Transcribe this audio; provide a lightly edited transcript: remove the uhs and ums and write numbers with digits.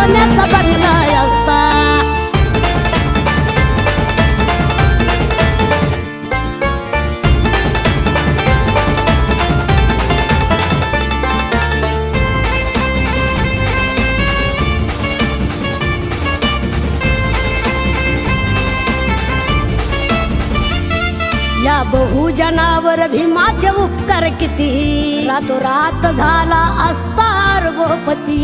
सोन्याचा बंगला असता. या बहुजनावर भीमाचे उपकार किती, रातोरात झाला असता अर्भोपती.